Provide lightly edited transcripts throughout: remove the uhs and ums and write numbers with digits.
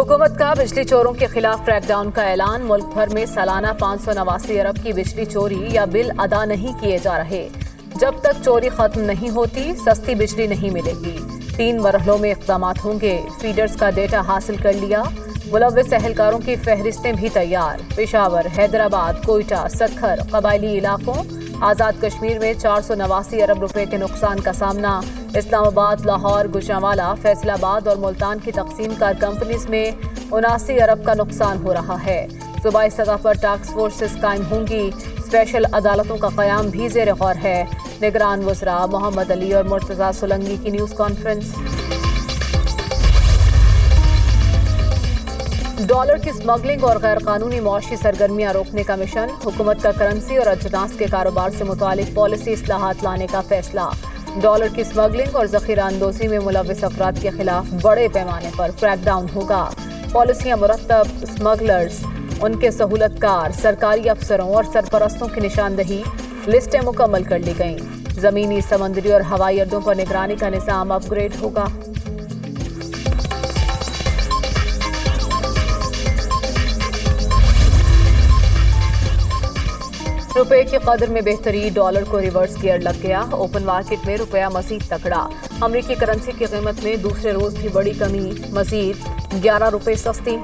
हुकूमत का बिजली चोरों के खिलाफ क्रैकडाउन का ऐलान। मुल्क भर में सालाना 589 अरब की बिजली चोरी या बिल अदा नहीं किए जा रहे। जब तक चोरी खत्म नहीं होती सस्ती बिजली नहीं मिलेगी। 3 मरहलों में इक़दाम होंगे। फीडर्स का डेटा हासिल कर लिया। मुलव्विस एहलकारों की फहरिस्तें भी तैयार। पेशावर, हैदराबाद, कोयटा, सखर, कबायली इलाकों, आज़ाद कश्मीर में 489 अरब रुपए के नुकसान का सामना। इस्लामाबाद, लाहौर, गुजरांवाला, फैसलाबाद और मुल्तान की तकसीम कार कंपनीज में 79 अरब का नुकसान हो रहा है। सूबाई सतह पर टास्क फोर्सेस कायम होंगी। स्पेशल अदालतों का क़याम भी ज़ेर गौर है। निगरान वज़रा मोहम्मद अली और मुर्तज़ा सोलंकी की न्यूज़ कॉन्फ्रेंस। डॉलर की स्मगलिंग और गैर कानूनी मुआशी सरगर्मियां रोकने का मिशन। हुकूमत का करेंसी और अजनास के कारोबार से मुतालिक पॉलिसी इस्लाहात लाने का फैसला। डॉलर की स्मगलिंग और ज़ख़ीरा अंदोज़ी में मुलव्विस अफराद के खिलाफ बड़े पैमाने पर क्रैकडाउन होगा। पॉलिसियां मुरतब, स्मगलर्स, उनके सहूलतकार, सरकारी अफसरों और सरपरस्तों की निशानदही, लिस्टें मुकम्मल कर ली गईं। ज़मीनी, समंदरी और हवाई अड्डों पर निगरानी का निज़ाम अपग्रेड होगा। रुपए की कदर में बेहतरी। डॉलर को रिवर्स गियर लग गया। ओपन मार्केट में रुपया मजीद तगड़ा। अमरीकी करेंसी की कीमत में दूसरे रोज भी बड़ी कमी। मजीद 11 रुपए सस्ती,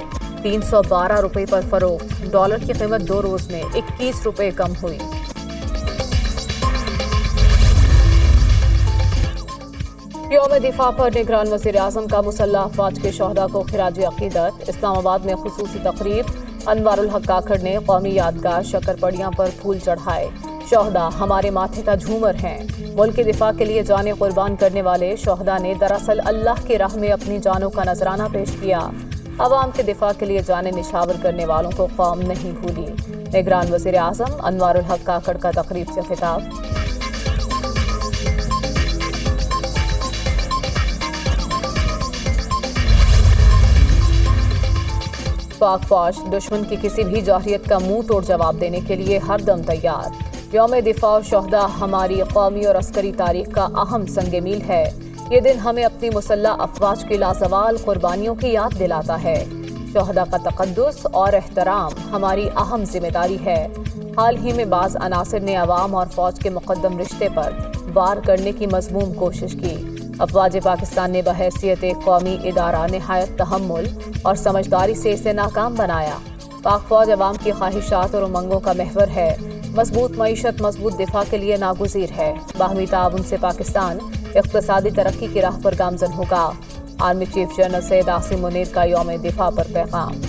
312 रुपए पर फरोख्त। डॉलर की कीमत 2 रोज में 21 रुपए कम हुई। यौम दिफा पर निगरान वज़ीर आज़म का मुसल्लह अफवाज के शहदा को खिराज अकीदत। इस्लामाबाद में खुसूसी तकरीब। अनवारुल हक काकड़ ने कौमी यादगार शक्करपड़ियां पर फूल चढ़ाए। शहदा हमारे माथे का झूमर हैं। मुल्क के दिफा के लिए जानें कुर्बान करने वाले शहदा ने दरअसल अल्लाह की राह में अपनी जानों का नजराना पेश किया। अवाम के दिफा के लिए जाने निछावर करने वालों को कौम नहीं भूली। निगरान वज़ीर आज़म अनवारुल हक काकड़ का तकरीब से खिताब। पाक फौज दुश्मन की किसी भी जाहियत का मुंह तोड़ जवाब देने के लिए हर दम तैयार। यौम दिफा और शहदा हमारी कौमी और अस्करी तारीख का अहम संग मील है। ये दिन हमें अपनी मुसल्लह अफवाज की लाजवाल कुर्बानियों की याद दिलाता है। शहदा का तक़द्दुस और एहतराम हमारी अहम जिम्मेदारी है। हाल ही में बाज़ अनासिर ने अवाम और फौज के मुक़द्दम रिश्ते पर वार करने की मज़मूम कोशिश की। अफवाज पाकिस्तान ने बहैसियत एक कौमी इदारा निहायत तहम्मुल और समझदारी से इसे नाकाम बनाया। पाक फौज अवाम की ख्वाहिशात और उमंगों का महवर है। मजबूत मईशत मजबूत दिफा के लिए नागुज़ीर है। बाहमी ताउन से पाकिस्तान इक़्तिसादी तरक्की की राह पर गामज़न होगा। Army chief general Syed Asim Munir का यौम दिफा पर पैगाम।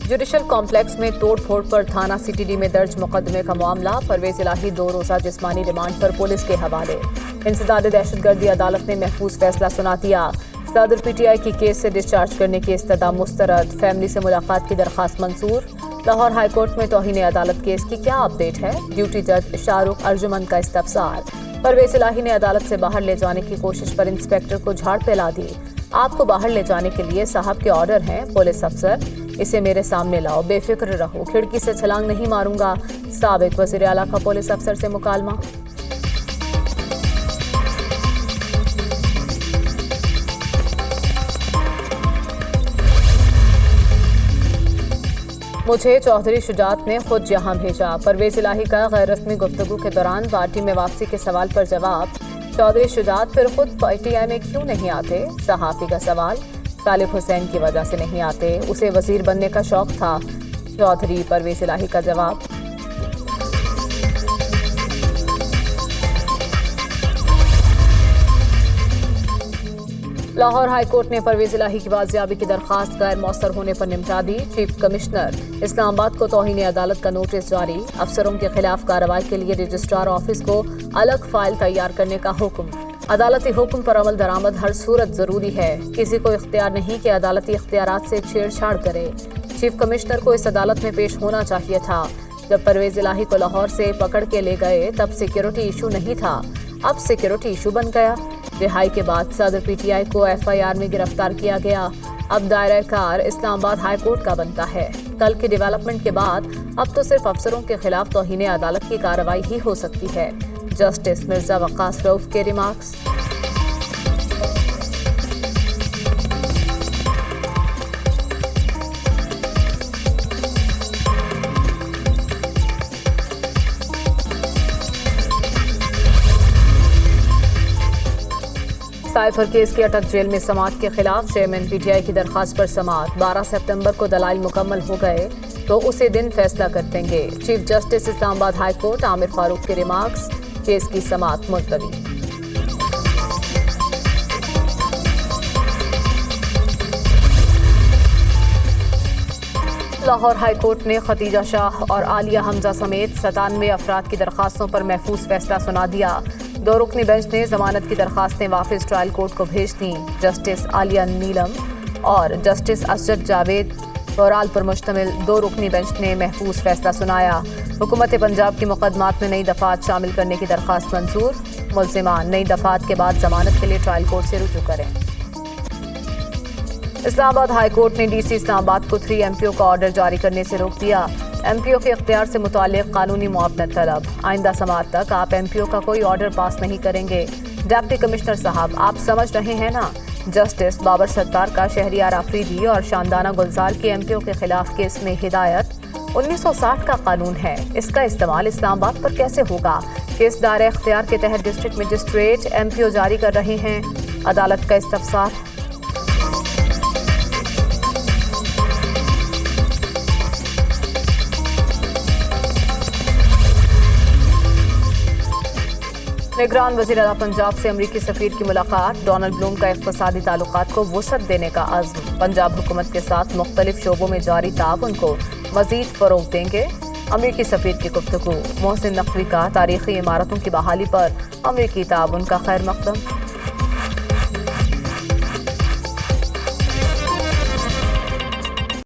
जुडिशल कॉम्प्लेक्स में तोड़ फोड़ पर थाना सीटीडी में दर्ज मुकदमे का मामला। परवेज इलाही 2 रोज़ा जिस्मानी रिमांड पर पुलिस के हवाले। इंसदाद दहशतगर्दी अदालत ने महफूज फैसला सुना दिया। सदर पीटीआई की केस से डिस्चार्ज करने की इस्तदा मुस्तरद। फैमिली से मुलाकात की दरख्वास्त मंजूर। लाहौर हाई कोर्ट में तौहीन अदालत केस की क्या अपडेट है? ड्यूटी जज शाहरुख अर्जुमंद का इस्तफसार। परवेज इलाही ने अदालत से बाहर ले जाने की कोशिश पर इंस्पेक्टर को झाड़ फैला दी। आपको बाहर ले जाने के लिए साहब के ऑर्डर हैं पुलिस अफसर, इसे मेरे सामने लाओ, बेफिक्र रहो, खिड़की से छलांग नहीं मारूंगा। साबिक वज़ीर आला का पुलिस अफसर से मुकालमा। मुझे चौधरी शुजात ने खुद यहाँ भेजा। परवेज इलाही का गैर रस्मी गुफ्तगू के दौरान पार्टी में वापसी के सवाल पर जवाब। चौधरी शुजात फिर खुद पीटीआई में क्यों नहीं आते? सहाफ़ी का सवाल। सालिक हुसैन की वजह से नहीं आते, उसे वजीर बनने का शौक था। चौधरी परवेज इलाही का जवाब। लाहौर हाई कोर्ट ने परवेज इलाही की बाजियाबी की दरखास्त गैर मौसर होने पर निपटा दी। चीफ कमिश्नर इस्लामाबाद को तौहीन अदालत का नोटिस जारी। अफसरों के खिलाफ कार्रवाई के लिए रजिस्ट्रार ऑफिस को अलग फाइल तैयार करने का हुक्म। अदालती हुक्म पर अमल दरामद हर सूरत जरूरी है। किसी को इख्तियार नहीं कि अदालती इख्तियारात से छेड़छाड़ करे। चीफ कमिश्नर को इस अदालत में पेश होना चाहिए था। जब परवेज इलाही को लाहौर से पकड़ के ले गए तब सिक्योरिटी इशू नहीं था, अब सिक्योरिटी इशू बन गया। रिहाई के बाद सदर पीटीआई को एफआईआर में गिरफ्तार किया गया। अब दायरा कार इस्लामाबाद हाई कोर्ट का बनता है। कल की डेवलपमेंट के बाद अब तो सिर्फ अफसरों के खिलाफ तौहीन अदालत की कार्रवाई ही हो सकती है। जस्टिस मिर्जा वक्कास रऊफ के रिमार्क्स। साइफर केस की अटक जेल में समाअत के खिलाफ चेयरमैन पीटीआई की दरखास्त पर समाअत। 12 सितंबर को दलाइल मुकम्मल हो गए तो उसी दिन फैसला कर देंगे। Chief justice Islamabad high court Aamir Farooq के रिमार्क्स। केस की समाअत मुलतवी। लाहौर हाई कोर्ट ने खतीजा शाह और आलिया हमजा समेत 97 अफराद की दरखास्तों पर महफूज फैसला सुना दिया। 2 रुकनी बेंच ने जमानत की दरखास्तें वापस ट्रायल कोर्ट को भेज दी। जस्टिस आलिया नीलम और जस्टिस असद जावेद बहराल पर मुश्तमिल 2 रुकनी बेंच ने महफूज फैसला सुनाया। हुकूमत पंजाब की मुकदमात में नई दफात शामिल करने की दरखास्त मंजूर। मुल्जिमान नई दफात के बाद जमानत के लिए ट्रायल कोर्ट से रुजू करें। इस्लामाबाद हाई कोर्ट ने डीसी इस्लामाबाद को 3 MPO का ऑर्डर जारी करने से रोक दिया। MPO के इख्तियार से मुताल्लिक कानूनी मुआवनत तलब। आइंदा समाअत तक आप MPO का कोई ऑर्डर पास नहीं करेंगे। डिप्टी कमिश्नर साहब, आप समझ रहे हैं ना? जस्टिस बाबर सत्तार का शहरियार आफरीदी और शानदाना गुलजार की MPO के खिलाफ केस में हिदायत 1960 का कानून है। इसका इस्तेमाल इस्लामाबाद पर कैसे होगा? केस दायरे इख्तियार के तहत डिस्ट्रिक्ट मजिस्ट्रेट MPO जारी कर रहे हैं। अदालत का इस्तफसार। निगरान वज़ीर आला पंजाब से अमरीकी सफ़ीर की मुलाकात। डोनाल्ड ब्लूम का इक़्तिसादी ताल्लुकात को वुसअत देने का अज़्म। पंजाब हुकूमत के साथ मुख्तलिफ शोबों में जारी ताउन को मज़ीद फ़रोग़ देंगे। अमरीकी सफ़ीर की गुफ्तगू। मोहसिन नक़वी का तारीख़ी इमारतों की बहाली पर अमरीकी ताउन का खैर मक़दम।